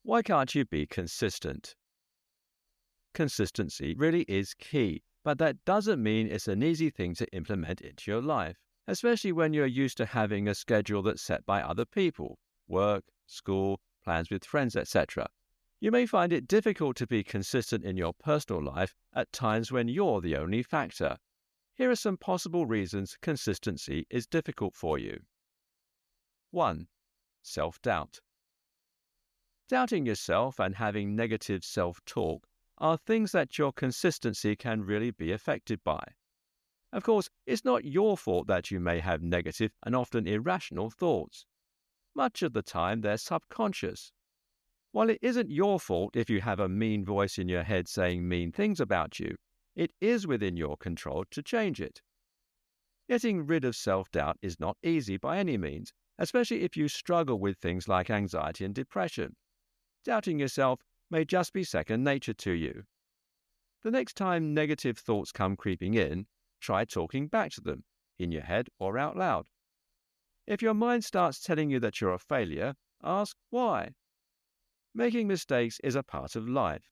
Why can't you be consistent? Consistency really is key, but that doesn't mean it's an easy thing to implement into your life, especially when you're used to having a schedule that's set by other people, work, school, plans with friends, etc. You may find it difficult to be consistent in your personal life at times when you're the only factor. Here are some possible reasons consistency is difficult for you. 1. Self-doubt. Doubting yourself and having negative self-talk are things that your consistency can really be affected by. Of course, it's not your fault that you may have negative and often irrational thoughts. Much of the time, they're subconscious. While it isn't your fault if you have a mean voice in your head saying mean things about you, it is within your control to change it. Getting rid of self-doubt is not easy by any means, especially if you struggle with things like anxiety and depression. Doubting yourself may just be second nature to you. The next time negative thoughts come creeping in, try talking back to them, in your head or out loud. If your mind starts telling you that you're a failure, ask why. Making mistakes is a part of life.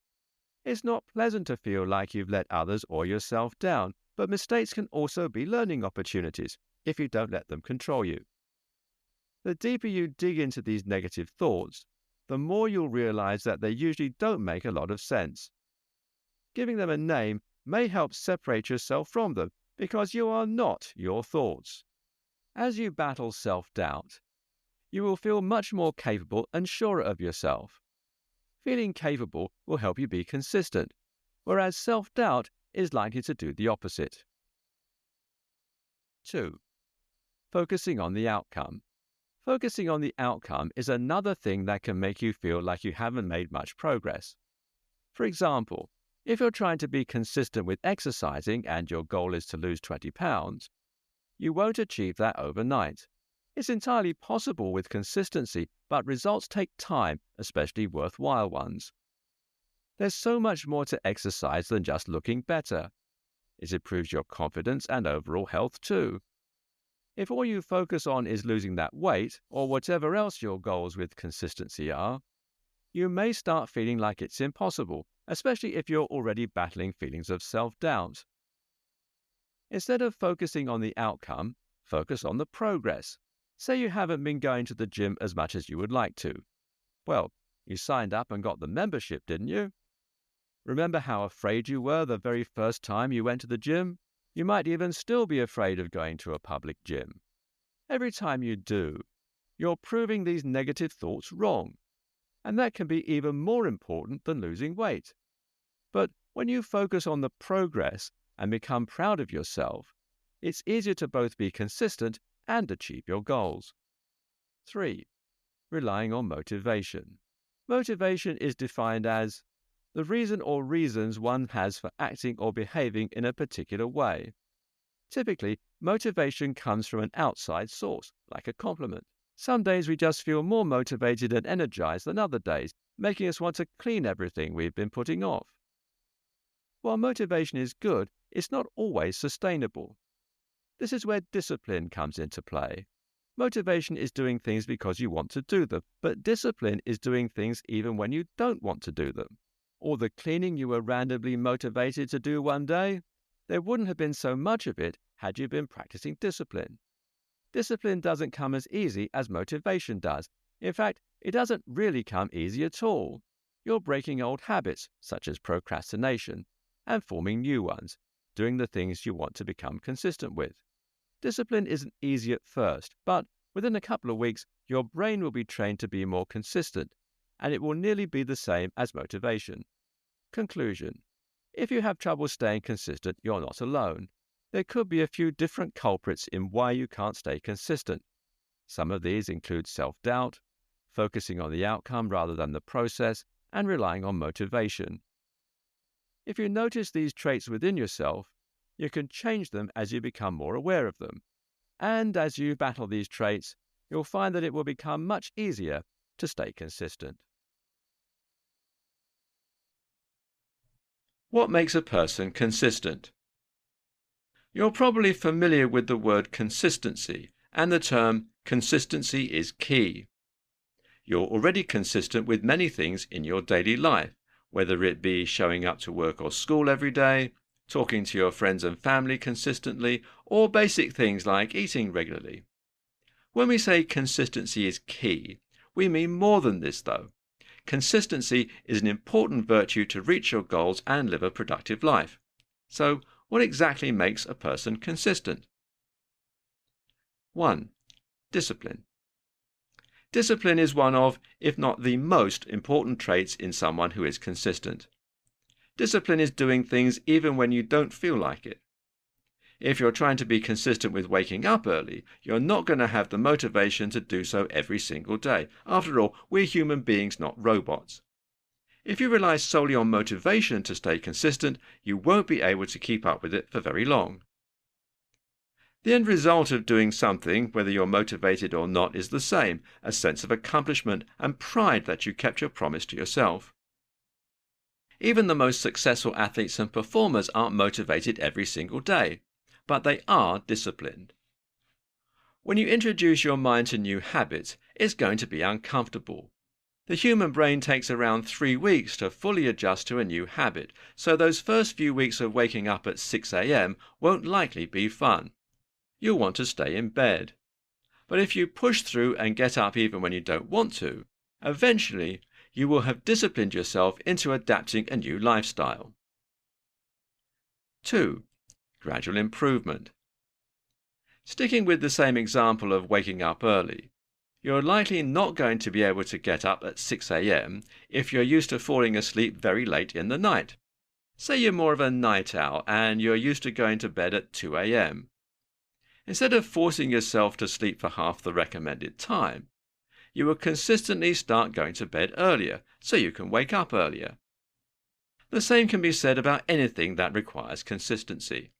It's not pleasant to feel like you've let others or yourself down, but mistakes can also be learning opportunities if you don't let them control you. The deeper you dig into these negative thoughts, the more you'll realize that they usually don't make a lot of sense. Giving them a name may help separate yourself from them because you are not your thoughts. As you battle self-doubt, you will feel much more capable and surer of yourself. Feeling capable will help you be consistent, whereas self-doubt is likely to do the opposite. 2. Focusing on the outcome. Focusing on the outcome is another thing that can make you feel like you haven't made much progress. For example, if you're trying to be consistent with exercising and your goal is to lose 20 pounds, you won't achieve that overnight. It's entirely possible with consistency, but results take time, especially worthwhile ones. There's so much more to exercise than just looking better. It improves your confidence and overall health too. If all you focus on is losing that weight, or whatever else your goals with consistency are, you may start feeling like it's impossible, especially if you're already battling feelings of self-doubt. Instead of focusing on the outcome, focus on the progress. Say you haven't been going to the gym as much as you would like to. Well, you signed up and got the membership, didn't you? Remember how afraid you were the very first time you went to the gym? You might even still be afraid of going to a public gym. Every time you do, you're proving these negative thoughts wrong. And that can be even more important than losing weight. But when you focus on the progress and become proud of yourself, it's easier to both be consistent and achieve your goals. 3. Relying on motivation. Motivation is defined as the reason or reasons one has for acting or behaving in a particular way. Typically, motivation comes from an outside source, like a compliment. Some days we just feel more motivated and energized than other days, making us want to clean everything we've been putting off. While motivation is good, it's not always sustainable. This is where discipline comes into play. Motivation is doing things because you want to do them, but discipline is doing things even when you don't want to do them. Or the cleaning you were randomly motivated to do one day, there wouldn't have been so much of it had you been practicing discipline. Discipline doesn't come as easy as motivation does. In fact, it doesn't really come easy at all. You're breaking old habits, such as procrastination, and forming new ones, doing the things you want to become consistent with. Discipline isn't easy at first, but within a couple of weeks, your brain will be trained to be more consistent, and it will nearly be the same as motivation. Conclusion. If you have trouble staying consistent, you're not alone. There could be a few different culprits in why you can't stay consistent. Some of these include self-doubt, focusing on the outcome rather than the process, and relying on motivation. If you notice these traits within yourself, you can change them as you become more aware of them. And as you battle these traits, you'll find that it will become much easier to stay consistent. What makes a person consistent? You're probably familiar with the word consistency and the term consistency is key. You're already consistent with many things in your daily life, whether it be showing up to work or school every day, talking to your friends and family consistently, or basic things like eating regularly. When we say consistency is key, we mean more than this though. Consistency is an important virtue to reach your goals and live a productive life. So, what exactly makes a person consistent? 1. Discipline. Discipline is one of, if not the most important traits in someone who is consistent. Discipline is doing things even when you don't feel like it. If you're trying to be consistent with waking up early, you're not going to have the motivation to do so every single day. After all, we're human beings, not robots. If you rely solely on motivation to stay consistent, you won't be able to keep up with it for very long. The end result of doing something, whether you're motivated or not, is the same, a sense of accomplishment and pride that you kept your promise to yourself. Even the most successful athletes and performers aren't motivated every single day, but they are disciplined. When you introduce your mind to new habits, it's going to be uncomfortable. The human brain takes around 3 weeks to fully adjust to a new habit, so those first few weeks of waking up at 6 a.m. won't likely be fun. You'll want to stay in bed. But if you push through and get up even when you don't want to, eventually you will have disciplined yourself into adapting a new lifestyle. 2. Gradual improvement. Sticking with the same example of waking up early, you're likely not going to be able to get up at 6 a.m. if you're used to falling asleep very late in the night. Say you're more of a night owl and you're used to going to bed at 2 a.m. Instead of forcing yourself to sleep for half the recommended time, you will consistently start going to bed earlier so you can wake up earlier. The same can be said about anything that requires consistency.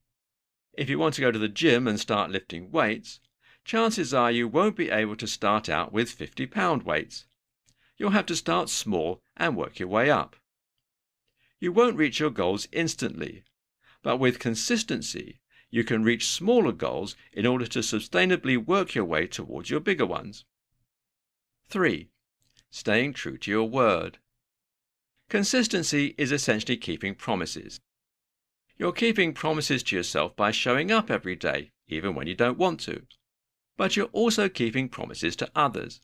If you want to go to the gym and start lifting weights, chances are you won't be able to start out with 50-pound weights. You'll have to start small and work your way up. You won't reach your goals instantly, but with consistency, you can reach smaller goals in order to sustainably work your way towards your bigger ones. 3. Staying true to your word. Consistency is essentially keeping promises. You're keeping promises to yourself by showing up every day, even when you don't want to. But you're also keeping promises to others.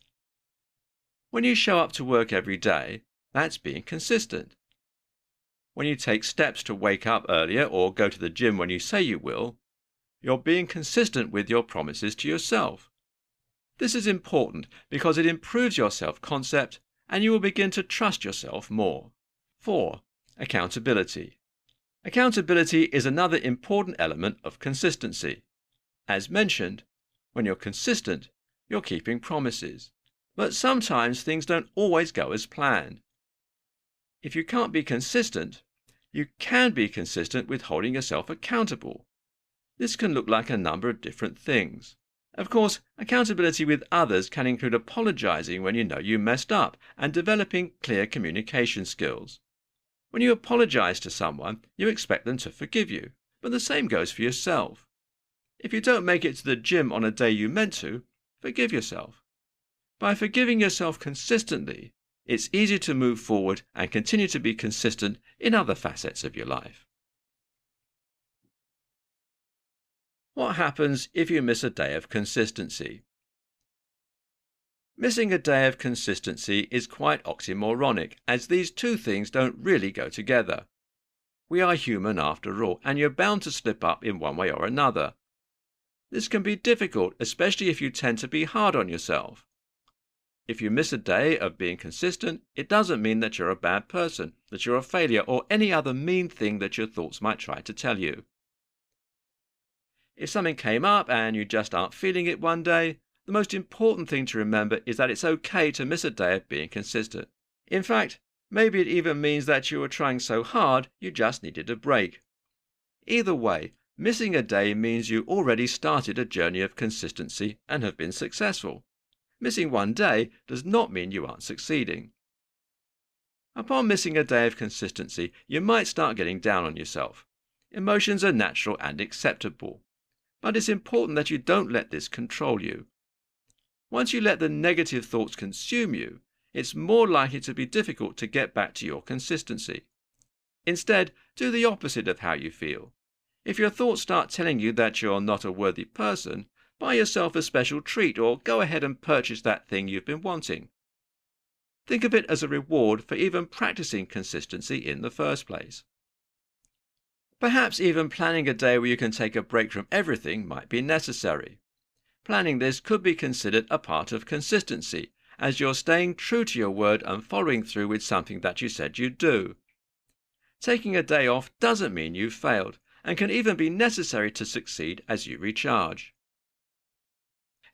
When you show up to work every day, that's being consistent. When you take steps to wake up earlier or go to the gym when you say you will, you're being consistent with your promises to yourself. This is important because it improves your self-concept and you will begin to trust yourself more. 4. Accountability. Accountability is another important element of consistency. As mentioned, when you're consistent, you're keeping promises. But sometimes things don't always go as planned. If you can't be consistent, you can be consistent with holding yourself accountable. This can look like a number of different things. Of course, accountability with others can include apologizing when you know you messed up and developing clear communication skills. When you apologize to someone, you expect them to forgive you, but the same goes for yourself. If you don't make it to the gym on a day you meant to, forgive yourself. By forgiving yourself consistently, it's easier to move forward and continue to be consistent in other facets of your life. What happens if you miss a day of consistency? Missing a day of consistency is quite oxymoronic, as these two things don't really go together. We are human after all, and you're bound to slip up in one way or another. This can be difficult, especially if you tend to be hard on yourself. If you miss a day of being consistent, it doesn't mean that you're a bad person, that you're a failure, or any other mean thing that your thoughts might try to tell you. If something came up and you just aren't feeling it one day, the most important thing to remember is that it's okay to miss a day of being consistent. In fact, maybe it even means that you were trying so hard you just needed a break. Either way, missing a day means you already started a journey of consistency and have been successful. Missing one day does not mean you aren't succeeding. Upon missing a day of consistency, you might start getting down on yourself. Emotions are natural and acceptable, but it's important that you don't let this control you. Once you let the negative thoughts consume you, it's more likely to be difficult to get back to your consistency. Instead, do the opposite of how you feel. If your thoughts start telling you that you're not a worthy person, buy yourself a special treat or go ahead and purchase that thing you've been wanting. Think of it as a reward for even practicing consistency in the first place. Perhaps even planning a day where you can take a break from everything might be necessary. Planning this could be considered a part of consistency, as you're staying true to your word and following through with something that you said you'd do. Taking a day off doesn't mean you've failed, and can even be necessary to succeed as you recharge.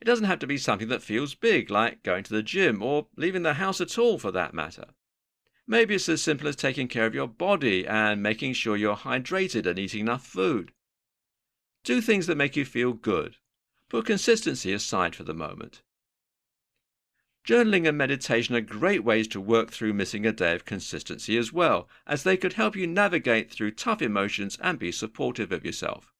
It doesn't have to be something that feels big, like going to the gym or leaving the house at all for that matter. Maybe it's as simple as taking care of your body and making sure you're hydrated and eating enough food. Do things that make you feel good. Put consistency aside for the moment. Journaling and meditation are great ways to work through missing a day of consistency as well, as they could help you navigate through tough emotions and be supportive of yourself.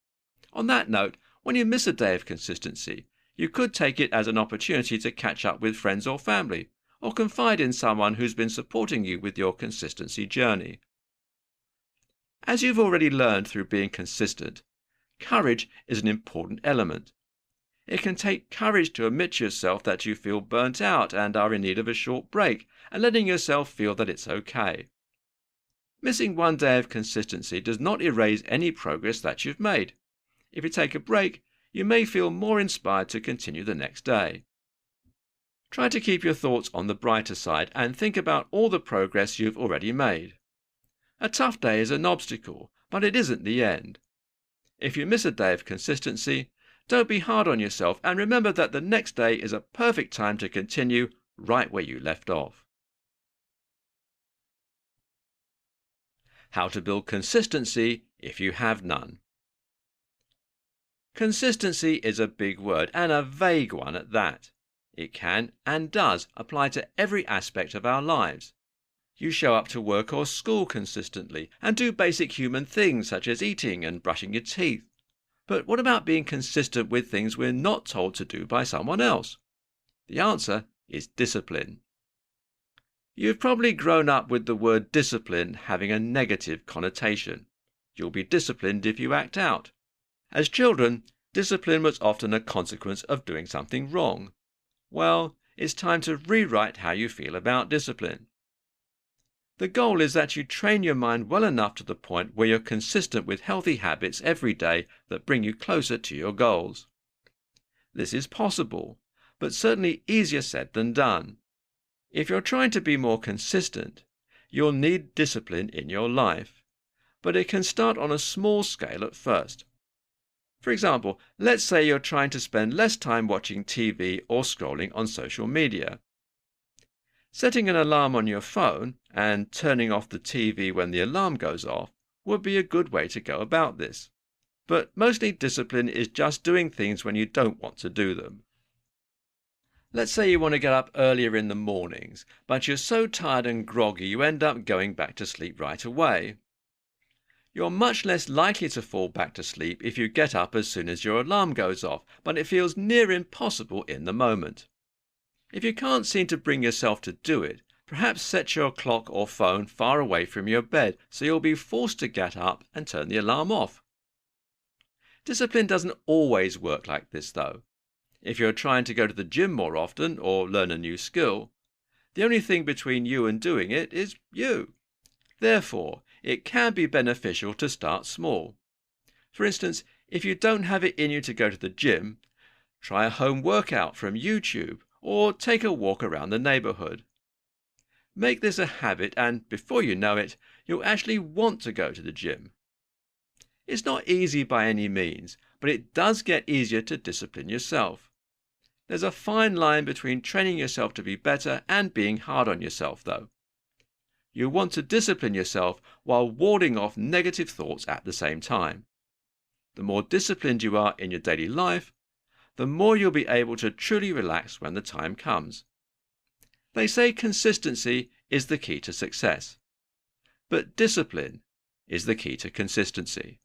On that note, when you miss a day of consistency, you could take it as an opportunity to catch up with friends or family, or confide in someone who's been supporting you with your consistency journey. As you've already learned through being consistent, courage is an important element. It can take courage to admit to yourself that you feel burnt out and are in need of a short break, and letting yourself feel that it's okay. Missing one day of consistency does not erase any progress that you've made. If you take a break, you may feel more inspired to continue the next day. Try to keep your thoughts on the brighter side and think about all the progress you've already made. A tough day is an obstacle, but it isn't the end. If you miss a day of consistency, don't be hard on yourself and remember that the next day is a perfect time to continue right where you left off. How to build consistency if you have none. Consistency is a big word and a vague one at that. It can and does apply to every aspect of our lives. You show up to work or school consistently and do basic human things such as eating and brushing your teeth. But what about being consistent with things we're not told to do by someone else? The answer is discipline. You've probably grown up with the word discipline having a negative connotation. You'll be disciplined if you act out. As children, discipline was often a consequence of doing something wrong. Well, it's time to rewrite how you feel about discipline. The goal is that you train your mind well enough to the point where you're consistent with healthy habits every day that bring you closer to your goals. This is possible, but certainly easier said than done. If you're trying to be more consistent, you'll need discipline in your life, but it can start on a small scale at first. For example, let's say you're trying to spend less time watching TV or scrolling on social media. Setting an alarm on your phone and turning off the TV when the alarm goes off would be a good way to go about this. But mostly discipline is just doing things when you don't want to do them. Let's say you want to get up earlier in the mornings, but you're so tired and groggy you end up going back to sleep right away. You're much less likely to fall back to sleep if you get up as soon as your alarm goes off, but it feels near impossible in the moment. If you can't seem to bring yourself to do it, perhaps set your clock or phone far away from your bed so you'll be forced to get up and turn the alarm off. Discipline doesn't always work like this though. If you're trying to go to the gym more often or learn a new skill, the only thing between you and doing it is you. Therefore, it can be beneficial to start small. For instance, if you don't have it in you to go to the gym, try a home workout from YouTube or take a walk around the neighborhood. Make this a habit and before you know it, you'll actually want to go to the gym. It's not easy by any means, but it does get easier to discipline yourself. There's a fine line between training yourself to be better and being hard on yourself though. You want to discipline yourself while warding off negative thoughts at the same time. The more disciplined you are in your daily life, the more you'll be able to truly relax when the time comes. They say consistency is the key to success, but discipline is the key to consistency.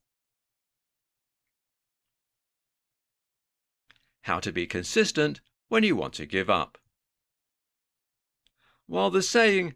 How to be consistent when you want to give up. While the saying